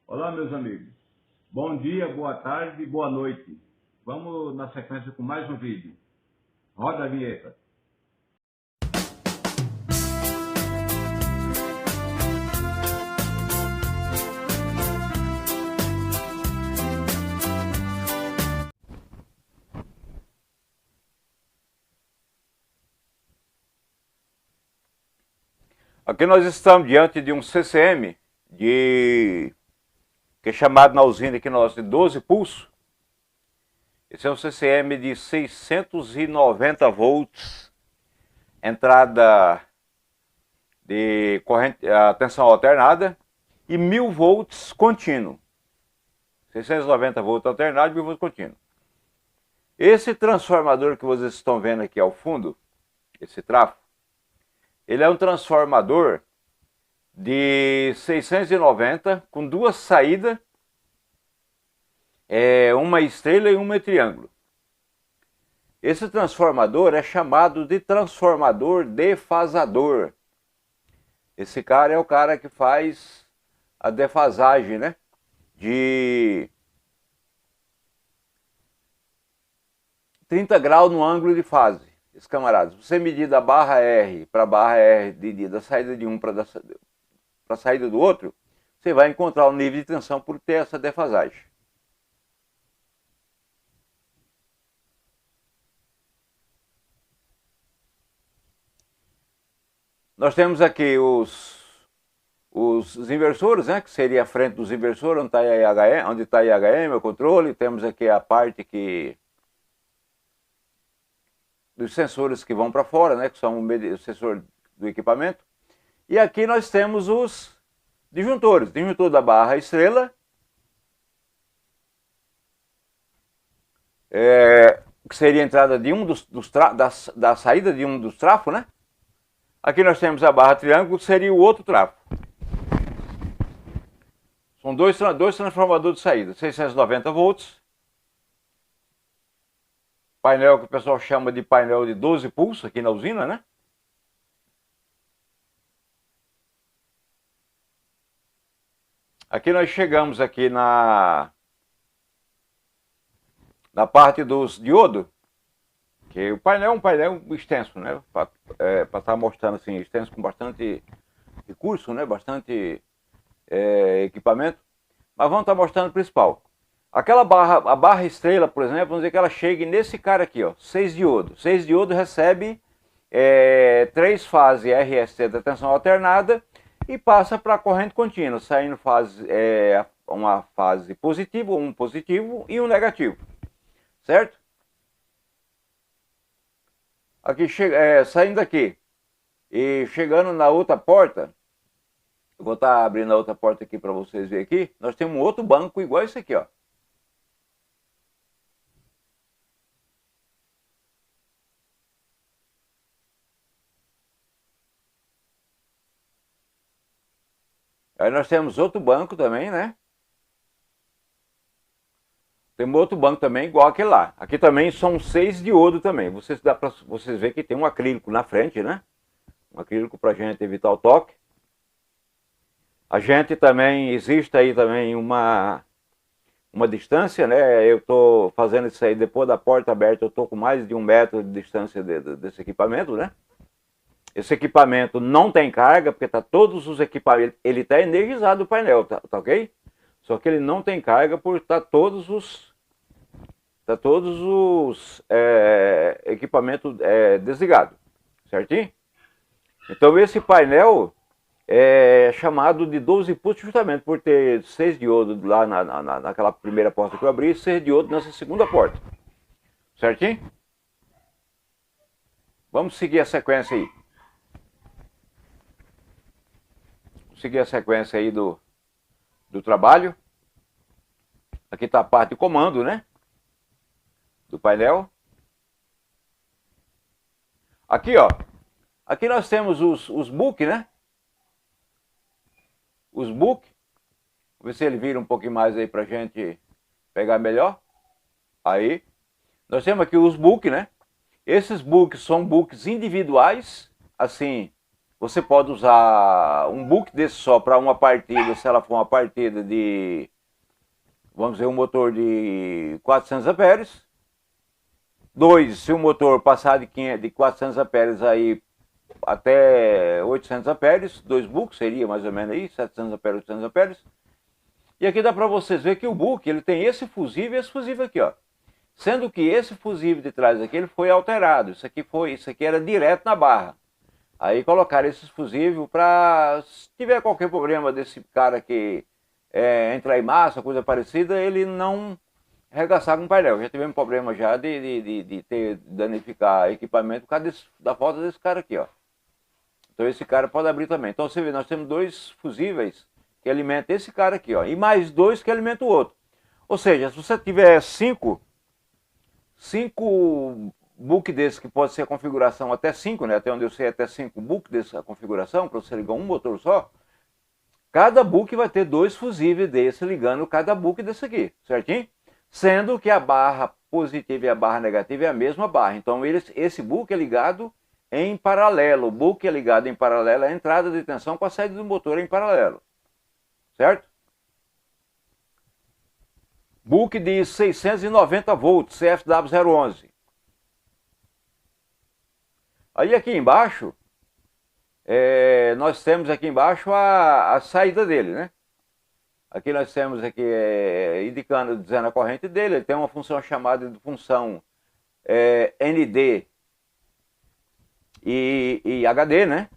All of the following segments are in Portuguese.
Olá, meus amigos. Bom dia, boa tarde e boa noite. Vamos na sequência com mais um vídeo. Roda a vinheta. Aqui nós estamos diante de um CCM que é chamado na usina aqui nós de 12 pulsos. Esse é um CCM de 690 volts, entrada de corrente, a tensão alternada, e 1000 volts contínuo. 690 volts alternado e 1000 volts contínuo. Esse transformador que vocês estão vendo aqui ao fundo, esse trafo, ele é um transformador de 690 com duas saídas, uma estrela e uma triângulo. Esse transformador é chamado de transformador defasador. Esse cara é o cara que faz a defasagem, né? De 30 graus no ângulo de fase. Esse camarada, se você medir da barra R para a barra R da saída de um para a saída do outro, você vai encontrar o nível de tensão por ter essa defasagem. Nós temos aqui os inversores, né, que seria a frente dos inversores, onde está a IHM, o controle. Temos aqui a parte dos sensores que vão para fora, né, que são o sensor do equipamento. E aqui nós temos os disjuntores. Disjuntor da barra estrela, que seria a entrada de da saída de um dos trafos, né? Aqui nós temos a barra triângulo, que seria o outro trafo. São dois transformadores de saída, 690 volts. Painel que o pessoal chama de painel de 12 pulsos aqui na usina, né? Aqui nós chegamos aqui na parte dos diodos, que o painel é um painel extenso, né? Para estar mostrando assim, extenso com bastante recurso, né? Bastante equipamento. Mas vamos estar mostrando o principal. Aquela barra, a barra estrela, por exemplo, vamos dizer que ela chegue nesse cara aqui, ó, 6 diodos. 6 diodos recebe 3 fases RST da tensão alternada e passa para a corrente contínua, saindo uma fase positiva, um positivo e um negativo, certo? Aqui saindo daqui e chegando na outra porta, eu vou estar abrindo a outra porta aqui para vocês verem aqui, nós temos um outro banco igual esse aqui, ó. Aí nós temos outro banco também, né? Temos outro banco também igual aquele lá. Aqui também são 6 diodos também. Vocês verem que tem um acrílico na frente, né? Um acrílico para a gente evitar o toque. A gente também, existe aí também uma distância, né? Eu estou fazendo isso aí depois da porta aberta, eu estou com mais de 1 metro de distância desse equipamento, né? Esse equipamento não tem carga, porque tá todos os equipamentos, ele está energizado o painel, tá ok? Só que ele não tem carga por estar todos os equipamentos desligados, certinho? Então esse painel é chamado de 12 pulsos justamente por ter 6 diodos lá naquela primeira porta que eu abri e 6 diodos nessa segunda porta, certinho? Vamos seguir a sequência aí. Seguir a sequência aí do trabalho. Aqui está a parte de comando, né? Do painel. Aqui, ó. Aqui nós temos os book, né? Os book. Vou ver se ele vira um pouquinho mais aí pra gente pegar melhor. Aí. Nós temos aqui os book, né? Esses books são books individuais. Assim, Você pode usar um book desse só para uma partida, se ela for uma partida de, vamos dizer, um motor de 400 amperes. 2, se o motor passar de 400 amperes aí até 800 amperes, 2 books seria mais ou menos aí, 700 amperes, 800 amperes. E aqui dá para vocês ver que o book, ele tem esse fusível e esse fusível aqui, ó. Sendo que esse fusível de trás aqui, ele foi alterado. Isso aqui era direto na barra. Aí colocaram esse fusível para, se tiver qualquer problema desse cara que entrar em massa, coisa parecida, ele não arregaçar com o painel. Já tivemos problema já de danificar equipamento por causa da falta desse cara aqui, ó. Então esse cara pode abrir também. Então você vê, nós temos 2 fusíveis que alimentam esse cara aqui, ó, e mais 2 que alimentam o outro. Ou seja, se você tiver 5 book desses, que pode ser a configuração até 5, né? Até onde eu sei, até 5 book dessa configuração, para você ligar um motor só. Cada book vai ter 2 fusíveis desse ligando cada book desse aqui, certinho? Sendo que a barra positiva e a barra negativa é a mesma barra. Então esse book é ligado em paralelo. O book é ligado em paralelo à entrada de tensão com a saída do motor em paralelo. Certo? Book de 690 volts, CFW011. Aí aqui embaixo, nós temos aqui embaixo a saída dele, né? Aqui nós temos aqui indicando, dizendo a corrente dele. Ele tem uma função chamada de função ND e HD, né?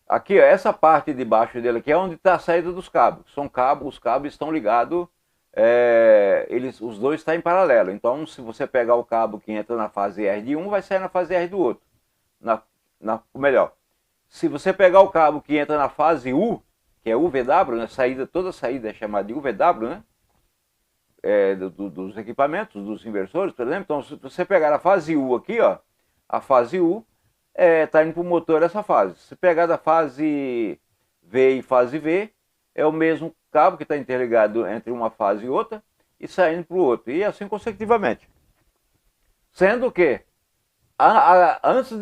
Aqui, ó, essa parte de baixo dele aqui é onde está a saída dos cabos. São cabos, os cabos estão ligados, os dois estão em paralelo. Então, se você pegar o cabo que entra na fase R de um, vai sair na fase R do outro. Melhor, se você pegar o cabo que entra na fase U, que é UVW, né, toda saída é chamada de UVW, né? Dos equipamentos, dos inversores, por exemplo. Então, se você pegar a fase U aqui, ó, a fase U está indo para o motor essa fase. Se pegar da fase V e fase V, é o mesmo cabo que está interligado entre uma fase e outra e saindo para o outro. E assim consecutivamente. Sendo que, antes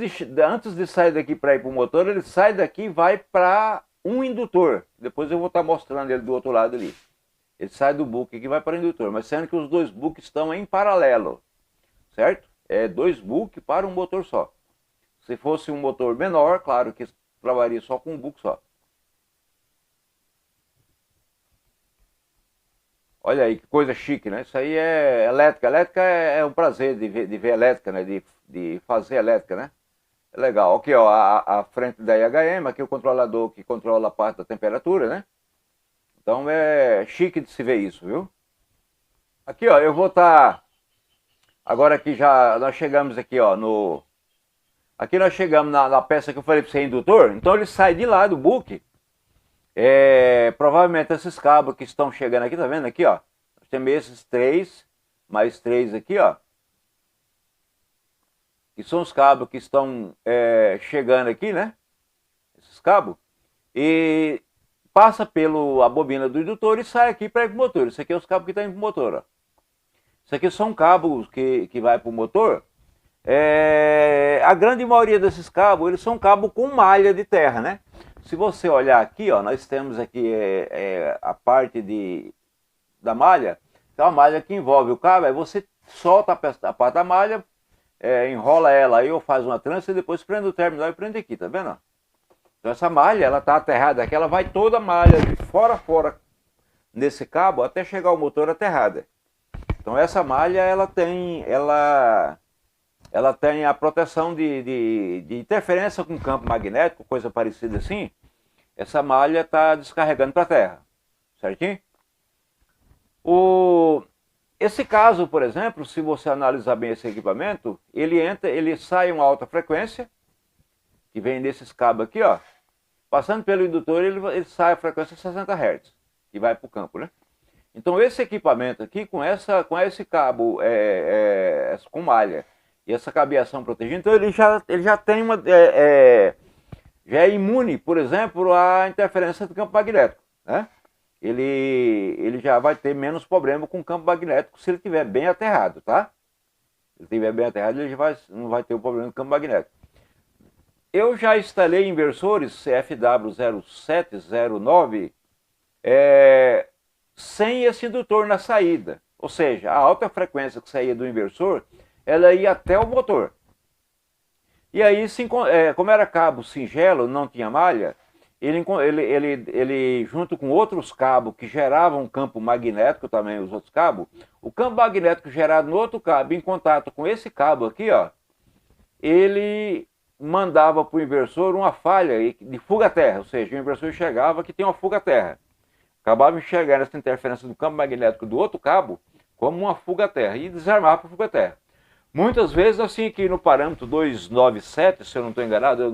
de sair daqui para ir para o motor, ele sai daqui e vai para um indutor. Depois eu vou estar mostrando ele do outro lado ali. Ele sai do book aqui e vai para o indutor. Mas sendo que os 2 books estão em paralelo. Certo? É 2 books para um motor só. Se fosse um motor menor, claro que trabalharia só com um book só. Olha aí que coisa chique, né? Isso aí é elétrica. Elétrica é um prazer de ver elétrica, né? De fazer elétrica, né? É legal. Aqui, ó, a frente da IHM, aqui o controlador que controla a parte da temperatura, né? Então é chique de se ver isso, viu? Aqui, ó, eu vou estar... Agora aqui nós chegamos aqui, ó, Aqui nós chegamos na peça que eu falei para você, indutor. Então ele sai de lá do book. Provavelmente esses cabos que estão chegando aqui, tá vendo aqui, ó? Nós temos esses 3, mais 3 aqui, ó. Que são os cabos que estão chegando aqui, né? Esses cabos. E passa pela bobina do indutor e sai aqui para ir para o motor. Isso aqui é os cabos que estão indo para o motor, ó. Isso aqui são cabos que vai para o motor. A grande maioria desses cabos, eles são cabos com malha de terra, né? Se você olhar aqui, ó, nós temos aqui a parte da malha, que é uma malha que envolve o cabo. Aí você solta a parte da malha, enrola ela aí ou faz uma trança e depois prende o terminal e prende aqui, tá vendo? Então essa malha, ela tá aterrada aqui, ela vai toda a malha de fora a fora nesse cabo até chegar ao motor aterrada. Então essa malha, ela tem a proteção de interferência com campo magnético, coisa parecida assim. Essa malha está descarregando para a terra, certinho? Esse caso, por exemplo, se você analisar bem esse equipamento, ele sai uma alta frequência, que vem desses cabos aqui, ó. Passando pelo indutor, ele sai a frequência 60 Hz, que vai para o campo, né? Então esse equipamento aqui, com esse cabo com malha, e essa cabeação protegida, então ele já tem já é imune, por exemplo, à interferência do campo magnético, né? Ele já vai ter menos problema com o campo magnético se ele estiver bem aterrado, tá? ele estiver bem aterrado, não vai ter o problema do campo magnético. Eu já instalei inversores CFW0709 sem esse indutor na saída. Ou seja, a alta frequência que saía do inversor, ela ia até o motor. E aí, como era cabo singelo, não tinha malha, ele junto com outros cabos que geravam um campo magnético também, os outros cabos, o campo magnético gerado no outro cabo, em contato com esse cabo aqui, ó, ele mandava para o inversor uma falha de fuga-terra, ou seja, o inversor enxergava que tem uma fuga-terra. Acabava enxergando essa interferência do campo magnético do outro cabo como uma fuga-terra e desarmava para a fuga-terra. Muitas vezes, assim, aqui no parâmetro 297, se eu não estou enganado,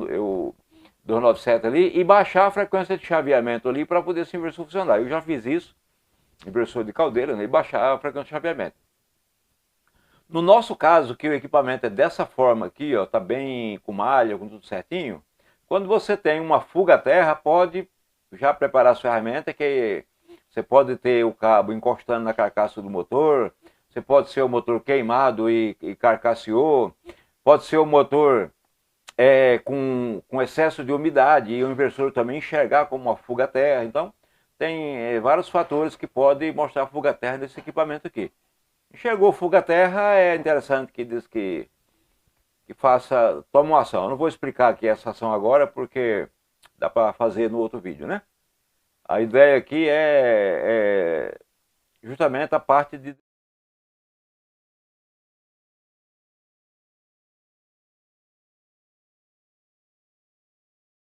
297 ali, e baixar a frequência de chaveamento ali para poder esse inversor funcionar. Eu já fiz isso, inversor de caldeira, né, e baixar a frequência de chaveamento. No nosso caso, que o equipamento é dessa forma aqui, ó, tá bem com malha, com tudo certinho, quando você tem uma fuga-terra, pode já preparar a ferramenta, que você pode ter o cabo encostando na carcaça do motor, você pode ser o motor queimado e carcasseou, pode ser o motor com excesso de umidade e o inversor também enxergar como uma fuga-terra. Então, tem vários fatores que podem mostrar a fuga-terra nesse equipamento aqui. Enxergou fuga-terra, é interessante que diz que toma uma ação. Eu não vou explicar aqui essa ação agora, porque dá para fazer no outro vídeo, né? A ideia aqui é justamente a parte de